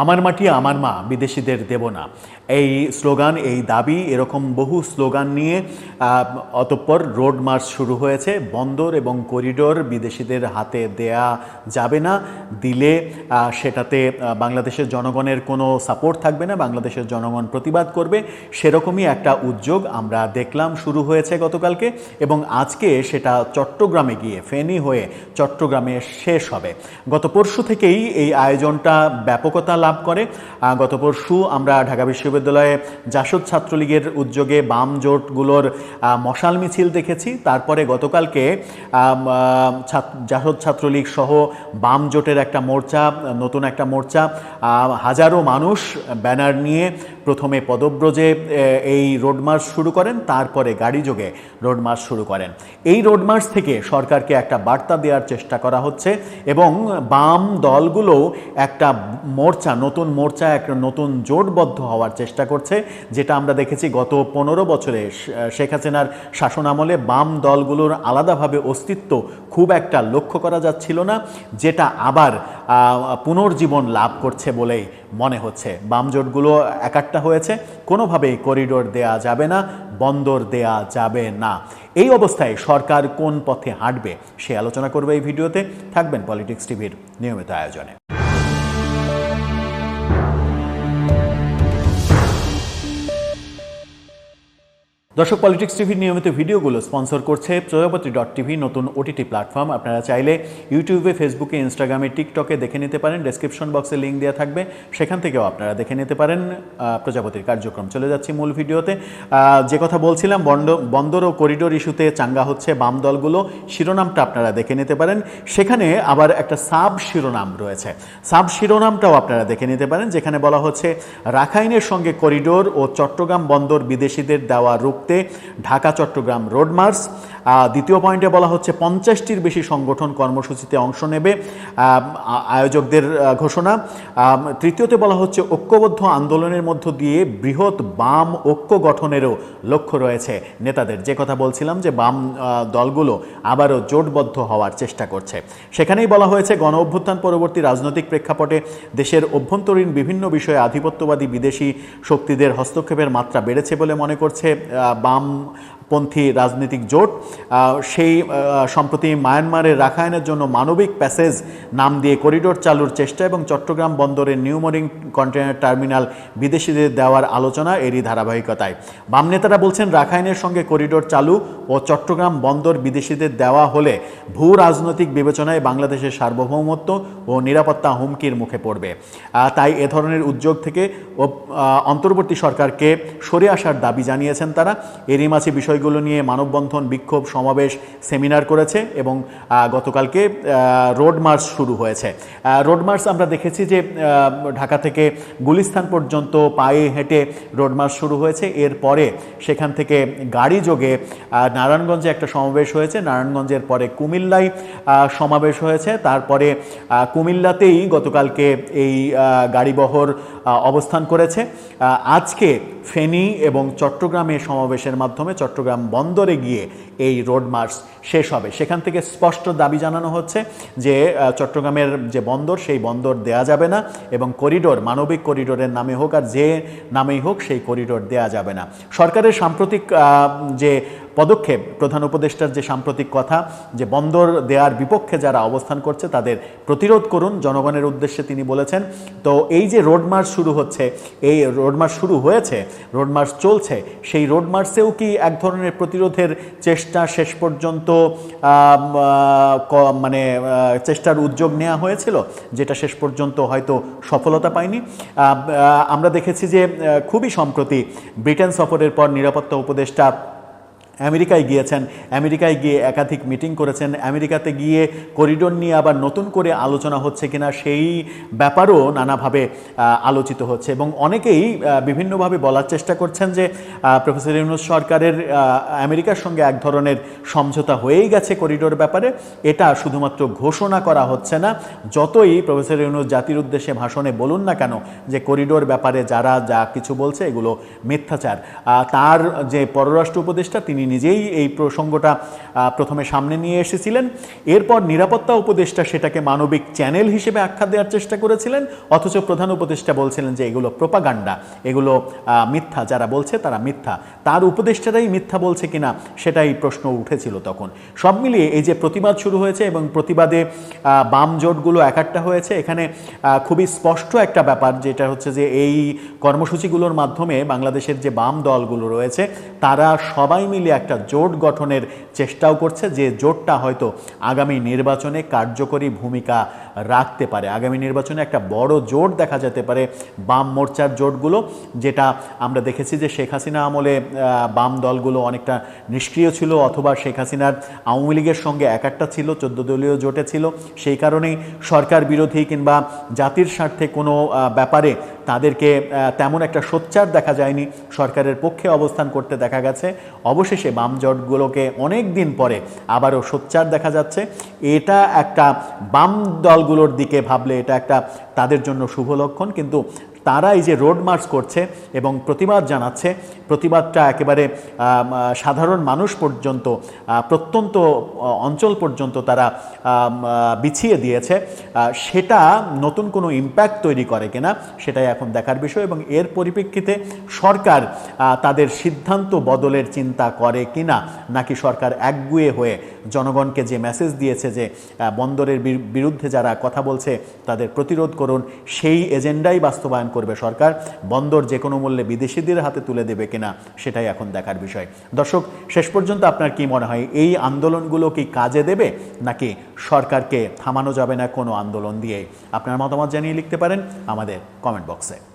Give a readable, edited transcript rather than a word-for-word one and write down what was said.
আমার মাটি আমার মা, বিদেশিদের দেব না, এই স্লোগান, এই দাবি, এরকম বহু স্লোগান নিয়ে অতঃপর রোড মার্চ শুরু হয়েছে। বন্দর এবং করিডোর বিদেশিদের হাতে দেয়া যাবে না, দিলে সেটাতে বাংলাদেশের জনগণের কোনো সাপোর্ট থাকবে না, বাংলাদেশের জনগণ প্রতিবাদ করবে। সেরকমই একটা উদ্যোগ আমরা দেখলাম শুরু হয়েছে গতকালকে, এবং আজকে সেটা চট্টগ্রামে গিয়ে ফেনী হয়ে চট্টগ্রামে শেষ হবে। গত পরশু থেকেই এই আয়োজনটা ব্যাপকতা লাভ করে। গত পরশু আমরা ঢাকা বিশ্ববিদ্যালয়ে জাসদ ছাত্রলীগের উদ্যোগে বাম জোটগুলোর মশাল মিছিল দেখেছি। তারপরে গতকালকে জাসদ ছাত্রলীগ সহ বাম জোটের একটা মোর্চা, নতুন একটা মোর্চা, হাজারো মানুষ ব্যানার নিয়ে প্রথমে পদব্রজে এই রোড মার্চ শুরু করেন, তারপরে গাড়ি যোগে রোড মার্চ শুরু করেন। এই রোড মার্চ থেকে সরকারকে একটা বার্তা দেওয়ার চেষ্টা করা হচ্ছে, এবং বাম দলগুলো একটা মোর্চা, নতুন মোর্চা, একটা নতুন জোটবদ্ধ হওয়ার চেষ্টা করছে, যেটা আমরা দেখেছি গত 15 বছরে শেখ হাসিনার শাসনামলে বাম দলগুলোর আলাদাভাবে অস্তিত্ব খুব একটা লক্ষ্য করা যাচ্ছিল না, যেটা আবার পুনর্জীবন লাভ করছে বলেই মনে হচ্ছে। বাম জোটগুলো একাট্টা হয়েছে, কোনোভাবেই করিডোর দেয়া যাবে না, বন্দর দেয়া যাবে না। এই অবস্থায় সরকার কোন পথে হাঁটবে সে আলোচনা করবে এই ভিডিওতে। থাকবেন পলিটিক্স টিভির নিয়মিত আয়োজনে। দর্শক, পলিটিক্স টিভির নিয়মিত ভিডিওগুলো স্পন্সর করছে প্রজাপতি.টিভি, নতুন ওটিটি প্ল্যাটফর্ম। আপনারা চাইলে ইউটিউবে, ফেসবুকে, ইনস্টাগ্রামে, টিকটকে দেখে নিতে পারেন। ডেসক্রিপশন বক্সে লিঙ্ক দেওয়া থাকবে, সেখান থেকেও আপনারা দেখে নিতে পারেন প্রজাপতির কার্যক্রম। চলে যাচ্ছি মূল ভিডিওতে। যে কথা বলছিলাম, বন্দর ও করিডোর ইস্যুতে চাঙ্গা হচ্ছে বাম দলগুলো, শিরোনামটা আপনারা দেখে নিতে পারেন। সেখানে আবার একটা সাব শিরোনাম রয়েছে, সাব শিরোনামটাও আপনারা দেখে নিতে পারেন, যেখানে বলা হচ্ছে রাখাইনের সঙ্গে করিডোর ও চট্টগ্রাম বন্দর বিদেশিদের দেওয়া রূপ ঢাকা চট্টগ্রাম রোড মার্চ। দ্বিতীয় পয়েন্টে বলা হচ্ছে 50টির বেশি সংগঠন কর্মসূচিতে অংশ নেবে, আয়োজকদের ঘোষণা। তৃতীয়তে বলা হচ্ছে ঐক্যবদ্ধ আন্দোলনের মধ্য দিয়ে বৃহৎ বাম ঐক্য গঠনেরও লক্ষ্য রয়েছে নেতাদের। যে কথা বলছিলাম যে বাম দলগুলো আবারও জোটবদ্ধ হওয়ার চেষ্টা করছে, সেখানেই বলা হয়েছে গণ অভ্যুত্থান পরবর্তী রাজনৈতিক প্রেক্ষাপটে দেশের অভ্যন্তরীণ বিভিন্ন বিষয়ে আধিপত্যবাদী বিদেশি শক্তিদের হস্তক্ষেপের মাত্রা বেড়েছে বলে মনে করছে বামপন্থী রাজনৈতিক জোট। সেই সম্প্রতি মায়ানমারের রাখাইনের জন্য মানবিক প্যাসেজ নাম দিয়ে করিডোর চালুর চেষ্টা এবং চট্টগ্রাম বন্দরের নিউ মরিং কন্টেনার টার্মিনাল বিদেশিদের দেওয়ার আলোচনা এরই ধারাবাহিকতায় বাম নেতারা বলছেন রাখাইনের সঙ্গে করিডোর চালু ও চট্টগ্রাম বন্দর বিদেশিদের দেওয়া হলে ভূ রাজনৈতিক বিবেচনায় বাংলাদেশের সার্বভৌমত্ব ও নিরাপত্তা হুমকির মুখে পড়বে। তাই এ ধরনের উদ্যোগ থেকে অন্তর্বর্তী সরকারকে সরে আসার দাবি জানিয়েছেন তারা। এরই মাঝে বিষয়গুলো নিয়ে মানববন্ধন, বিক্ষোভ, সমাবেশ, সেমিনার করেছে এবং গতকালকে রোড মার্চ শুরু হয়েছে। রোড মার্চ আমরা দেখেছি যে ঢাকা থেকে গুলিস্তান পর্যন্ত পায়ে হেঁটে রোড মার্চ শুরু হয়েছে। এরপরে সেখান থেকে গাড়ি যোগে নারায়ণগঞ্জে একটা সমাবেশ হয়েছে, নারায়ণগঞ্জের পরে কুমিল্লায় সমাবেশ হয়েছে, তারপরে কুমিল্লাতেই গতকালকে এই গাড়িবহর অবস্থান করেছে। আজকে ফেনী এবং চট্টগ্রামে সমাবেশের মাধ্যমে চট্টগ্রাম বন্দরে গিয়ে এই রোড মার্চ শেষ হবে। সেখান থেকে স্পষ্ট দাবি জানানো হচ্ছে যে চট্টগ্রামের যে বন্দর, সেই বন্দর দেয়া যাবে না, এবং করিডোর, মানবিক করিডোরের নামে হোক আর যে নামেই হোক, সেই করিডোর দেয়া যাবে না। সরকারের সাম্প্রতিক যে পদক্ষেপ, প্রধান উপদেষ্টার যে সাম্প্রতিক কথা যে বন্দর দেওয়ার বিপক্ষে যারা অবস্থান করছে তাদের প্রতিরোধ করুন, জনগণের উদ্দেশ্যে তিনি বলেছেন। তো এই যে রোড মার্চ শুরু হচ্ছে, এই রোড মার্চ শুরু হয়েছে, রোড মার্চ চলছে, সেই রোড মার্চেও কি এক ধরনের প্রতিরোধের চেষ্টা শেষ পর্যন্ত মানে চেষ্টার উদ্যোগ নেওয়া হয়েছিল, যেটা শেষ পর্যন্ত হয়তো সফলতা পায়নি। আমরা দেখেছি যে খুবই সম্প্রতি ব্রিটেন সফরের পর নিরাপত্তা উপদেষ্টা আমেরিকায় গিয়েছেন, আমেরিকায় গিয়ে একাধিক মিটিং করেছেন। আমেরিকাতে গিয়ে করিডোর নিয়ে আবার নতুন করে আলোচনা হচ্ছে কিনা সেই ব্যাপারও নানাভাবে আলোচিত হচ্ছে, এবং অনেকেই বিভিন্নভাবে বলার চেষ্টা করছেন যে প্রফেসর ইউনূস সরকারের আমেরিকার সঙ্গে এক ধরনের সমঝোতা হয়েই গেছে করিডোর ব্যাপারে। এটা শুধুমাত্র ঘোষণা করা হচ্ছে না, যতই প্রফেসর ইউনূস জাতির উদ্দেশ্যে ভাষণে বলুন না কেন যে করিডোর ব্যাপারে যারা যা কিছু বলছে এগুলো মিথ্যাচার, তার যে পররাষ্ট্র উপদেষ্টা তিনি তিনি নিজেই এই প্রসঙ্গটা প্রথমে সামনে নিয়ে এসেছিলেন। এরপর নিরাপত্তা উপদেষ্টা সেটাকে মানবিক চ্যানেল হিসেবে আখ্যা দেওয়ার চেষ্টা করেছিলেন, অথচ প্রধান উপদেষ্টা বলছিলেন যে এগুলো প্রোপাগান্ডা, এগুলো মিথ্যা, যারা বলছে তারা মিথ্যা। তার উপদেষ্টারাই মিথ্যা বলছে কিনা সেটাই প্রশ্ন উঠেছিল তখন। সব মিলিয়ে এই যে প্রতিবাদ শুরু হয়েছে এবং প্রতিবাদে বাম জোটগুলো একাট্টা হয়েছে, এখানে খুবই স্পষ্ট একটা ব্যাপার, যেটা হচ্ছে যে এই কর্মসূচিগুলোর মাধ্যমে বাংলাদেশের যে বাম দলগুলো রয়েছে তারা সবাই মিলে একটা জোট গঠনের চেষ্টাও করছে, যে জোটটা হয়তো আগামী নির্বাচনে কার্যকরী ভূমিকা রাখতে পারে। আগামী নির্বাচনে একটা বড় জোট দেখা যেতে পারে বাম মোর্চার জোটগুলো, যেটা আমরা দেখেছি যে শেখ হাসিনা আমলে বাম দলগুলো অনেকটা নিষ্ক্রিয় ছিল, অথবা শেখ হাসিনার আওয়ামী লীগের সঙ্গে একাট্টা ছিল, 14 দলীয় জোটে ছিল। সেই কারণেই সরকার বিরোধী কিংবা জাতির স্বার্থে কোনো ব্যাপারে তাদেরকে তেমন একটা সোচ্চার দেখা যায়নি, সরকারের পক্ষে অবস্থান করতে দেখা গেছে। অবশেষে বাম জোটগুলোকে অনেক দিন পরে আবারও সোচ্চার দেখা যাচ্ছে। এটা একটা বাম দলগুলোর দিকে ভাবলে এটা একটা তাদের জন্য শুভ লক্ষণ, কিন্তু তারা এই যে রোড মার্চ করছে এবং প্রতিবাদ জানাচ্ছে, প্রতিবাদটা একেবারে সাধারণ মানুষ পর্যন্ত, প্রত্যন্ত অঞ্চল পর্যন্ত তারা বিছিয়ে দিয়েছে, সেটা নতুন কোনো ইম্প্যাক্ট তৈরি করে কিনা সেটাই এখন দেখার বিষয়। এবং এর পরিপ্রেক্ষিতে সরকার তাদের সিদ্ধান্ত বদলের চিন্তা করে কিনা, নাকি সরকার একগুঁয়ে হয়ে জনগণকে যে মেসেজ দিয়েছে যে বন্দরের বিরুদ্ধে যারা কথা বলছে তাদের প্রতিরোধ করুন, সেই এজেন্ডাই বাস্তবায়ন করবে সরকার, বন্দর যে কোনো মূল্যে বিদেশিদের হাতে তুলে দেবে কিনা সেটাই এখন দেখার বিষয়। দর্শক, শেষ পর্যন্ত আপনার কি মনে হয়, এই আন্দোলনগুলো কি কাজে দেবে, নাকি সরকারকে থামানো যাবে না কোনো আন্দোলন দিয়ে? আপনার মতামত জানিয়ে লিখতে পারেন আমাদের কমেন্ট বক্সে।